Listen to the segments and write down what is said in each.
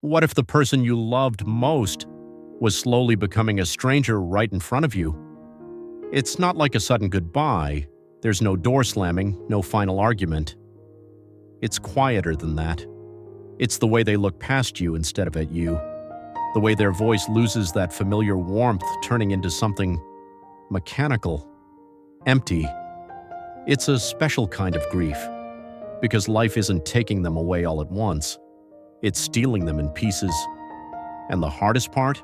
What if the person you loved most was slowly becoming a stranger right in front of you? It's not like a sudden goodbye. There's no door slamming, no final argument. It's quieter than that. It's the way they look past you instead of at you. The way their voice loses that familiar warmth, turning into something mechanical, empty. It's a special kind of grief, because life isn't taking them away all at once. It's stealing them in pieces. And the hardest part?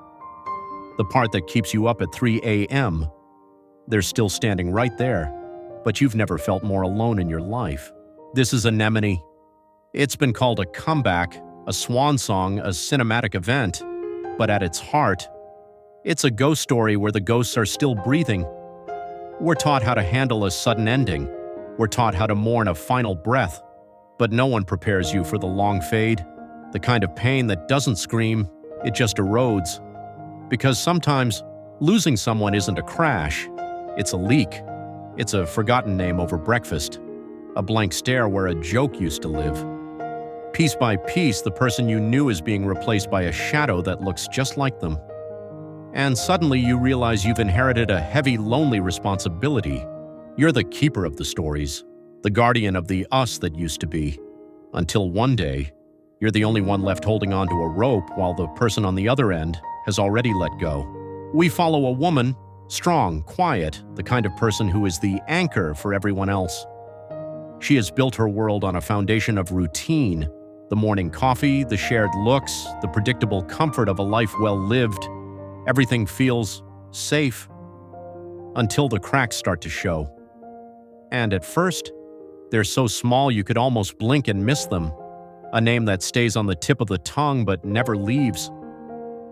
The part that keeps you up at 3 a.m. They're still standing right there, but you've never felt more alone in your life. This is Anemone. It's been called a comeback, a swan song, a cinematic event, but at its heart, it's a ghost story where the ghosts are still breathing. We're taught how to handle a sudden ending. We're taught how to mourn a final breath, but no one prepares you for the long fade, the kind of pain that doesn't scream, it just erodes. Because sometimes, losing someone isn't a crash, it's a leak. It's a forgotten name over breakfast, a blank stare where a joke used to live. Piece by piece, the person you knew is being replaced by a shadow that looks just like them. And suddenly you realize you've inherited a heavy, lonely responsibility. You're the keeper of the stories, the guardian of the us that used to be. Until one day, you're the only one left holding onto a rope while the person on the other end has already let go. We follow a woman, strong, quiet, the kind of person who is the anchor for everyone else. She has built her world on a foundation of routine, the morning coffee, the shared looks, the predictable comfort of a life well lived. Everything feels safe until the cracks start to show. And at first, they're so small you could almost blink and miss them. A name that stays on the tip of the tongue but never leaves.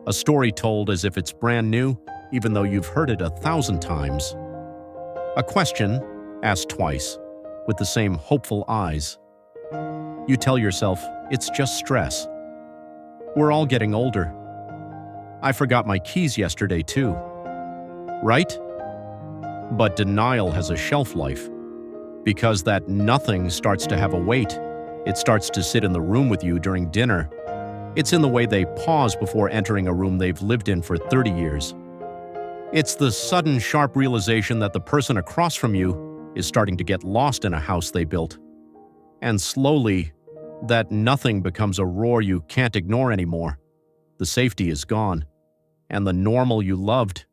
A story told as if it's brand new, even though you've heard it 1,000 times. A question asked twice, with the same hopeful eyes. You tell yourself, it's just stress. We're all getting older. I forgot my keys yesterday too. Right? But denial has a shelf life. Because that nothing starts to have a weight. It starts to sit in the room with you during dinner. It's in the way they pause before entering a room they've lived in for 30 years. It's the sudden, sharp realization that the person across from you is starting to get lost in a house they built. And slowly, that nothing becomes a roar you can't ignore anymore. The safety is gone. And the normal you loved,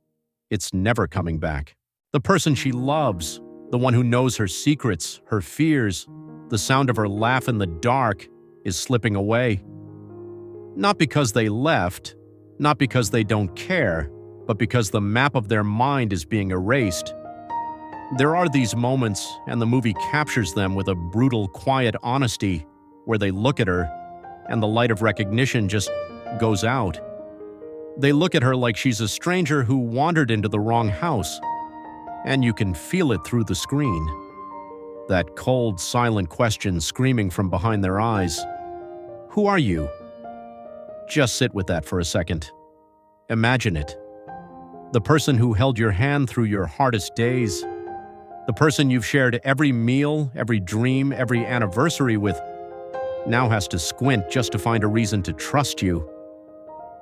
it's never coming back. The person she loves, the one who knows her secrets, her fears, the sound of her laugh in the dark, is slipping away. Not because they left, not because they don't care, but because the map of their mind is being erased. There are these moments, and the movie captures them with a brutal, quiet honesty, where they look at her, and the light of recognition just goes out. They look at her like she's a stranger who wandered into the wrong house, and you can feel it through the screen. That cold, silent question screaming from behind their eyes. Who are you? Just sit with that for a second. Imagine it. The person who held your hand through your hardest days. The person you've shared every meal, every dream, every anniversary with, now has to squint just to find a reason to trust you.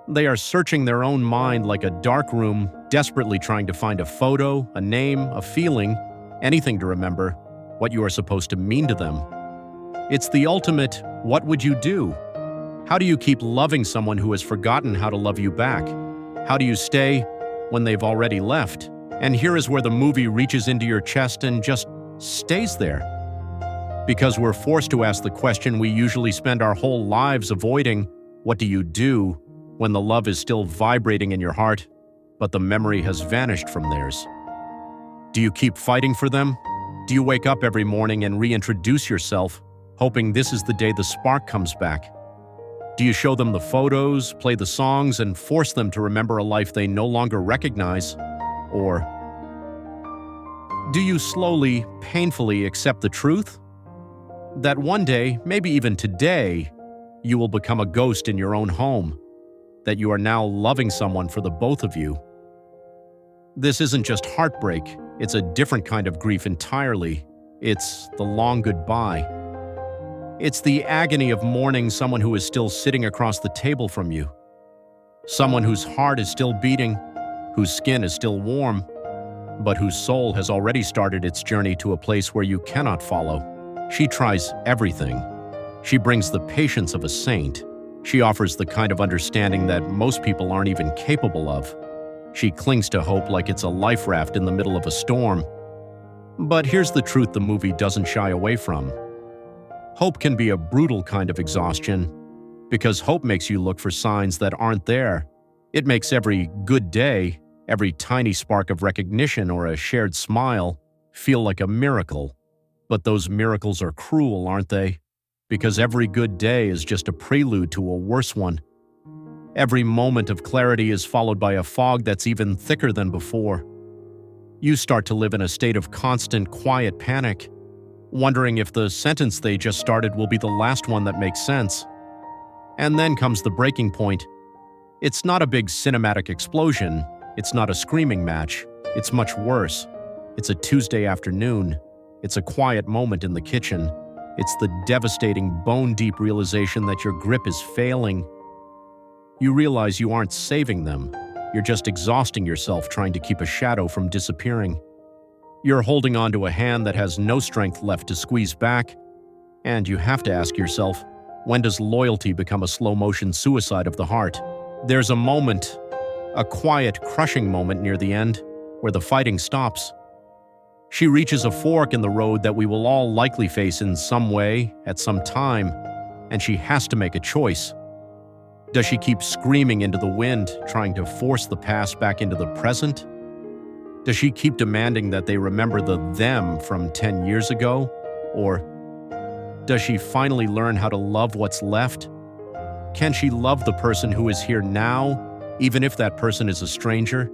They are searching their own mind like a dark room, desperately trying to find a photo, a name, a feeling, anything to remember what you are supposed to mean to them. It's the ultimate, what would you do? How do you keep loving someone who has forgotten how to love you back? How do you stay when they've already left? And here is where the movie reaches into your chest and just stays there. Because we're forced to ask the question we usually spend our whole lives avoiding, what do you do when the love is still vibrating in your heart, but the memory has vanished from theirs? Do you keep fighting for them? Do you wake up every morning and reintroduce yourself, hoping this is the day the spark comes back? Do you show them the photos, play the songs, and force them to remember a life they no longer recognize? Or do you slowly, painfully accept the truth? That one day, maybe even today, you will become a ghost in your own home. That you are now loving someone for the both of you. This isn't just heartbreak, it's a different kind of grief entirely. It's the long goodbye. It's the agony of mourning someone who is still sitting across the table from you. Someone whose heart is still beating, whose skin is still warm, but whose soul has already started its journey to a place where you cannot follow. She tries everything. She brings the patience of a saint. She offers the kind of understanding that most people aren't even capable of. She clings to hope like it's a life raft in the middle of a storm. But here's the truth the movie doesn't shy away from. Hope can be a brutal kind of exhaustion, because hope makes you look for signs that aren't there. It makes every good day, every tiny spark of recognition or a shared smile, feel like a miracle. But those miracles are cruel, aren't they? Because every good day is just a prelude to a worse one. Every moment of clarity is followed by a fog that's even thicker than before. You start to live in a state of constant, quiet panic, wondering if the sentence they just started will be the last one that makes sense. And then comes the breaking point. It's not a big cinematic explosion. It's not a screaming match. It's much worse. It's a Tuesday afternoon. It's a quiet moment in the kitchen. It's the devastating, bone-deep realization that your grip is failing. You realize you aren't saving them. You're just exhausting yourself trying to keep a shadow from disappearing. You're holding onto a hand that has no strength left to squeeze back, and you have to ask yourself, when does loyalty become a slow-motion suicide of the heart? There's a moment, a quiet, crushing moment near the end, where the fighting stops. She reaches a fork in the road that we will all likely face in some way, at some time, and she has to make a choice. Does she keep screaming into the wind, trying to force the past back into the present? Does she keep demanding that they remember the them from 10 years ago? Or does she finally learn how to love what's left? Can she love the person who is here now, even if that person is a stranger?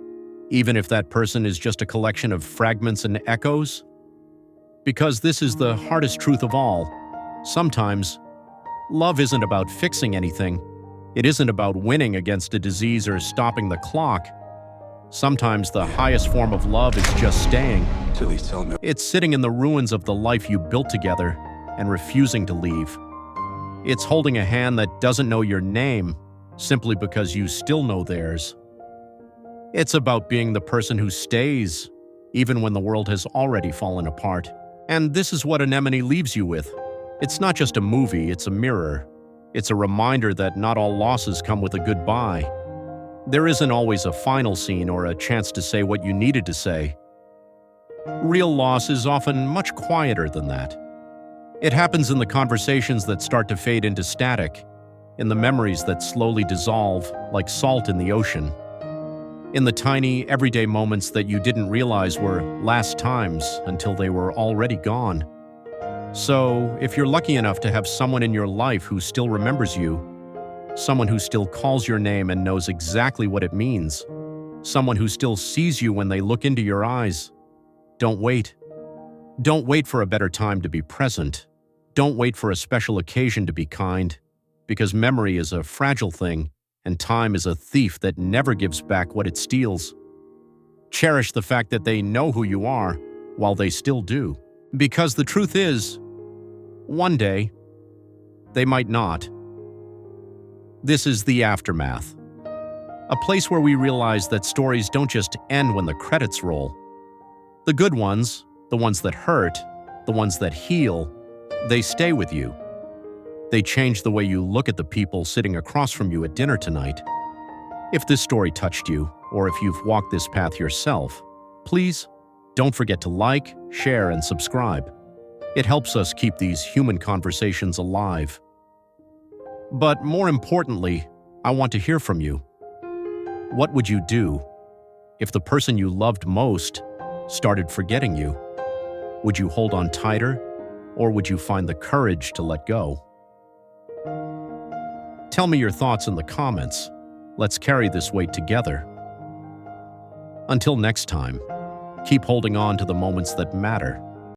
Even if that person is just a collection of fragments and echoes? Because this is the hardest truth of all. Sometimes, love isn't about fixing anything. It isn't about winning against a disease or stopping the clock. Sometimes the highest form of love is just staying. It's sitting in the ruins of the life you built together and refusing to leave. It's holding a hand that doesn't know your name simply because you still know theirs. It's about being the person who stays, even when the world has already fallen apart. And this is what Anemone leaves you with. It's not just a movie, it's a mirror. It's a reminder that not all losses come with a goodbye. There isn't always a final scene or a chance to say what you needed to say. Real loss is often much quieter than that. It happens in the conversations that start to fade into static, in the memories that slowly dissolve like salt in the ocean, in the tiny, everyday moments that you didn't realize were last times until they were already gone. So, if you're lucky enough to have someone in your life who still remembers you, someone who still calls your name and knows exactly what it means, someone who still sees you when they look into your eyes, don't wait. Don't wait for a better time to be present. Don't wait for a special occasion to be kind, because memory is a fragile thing, and time is a thief that never gives back what it steals. Cherish the fact that they know who you are, while they still do. Because the truth is, one day, they might not. This is The Aftermath, a place where we realize that stories don't just end when the credits roll. The good ones, the ones that hurt, the ones that heal, they stay with you. They change the way you look at the people sitting across from you at dinner tonight. If this story touched you, or if you've walked this path yourself, please don't forget to like, share, and subscribe. It helps us keep these human conversations alive. But more importantly, I want to hear from you. What would you do if the person you loved most started forgetting you? Would you hold on tighter, or would you find the courage to let go? Tell me your thoughts in the comments. Let's carry this weight together. Until next time, keep holding on to the moments that matter.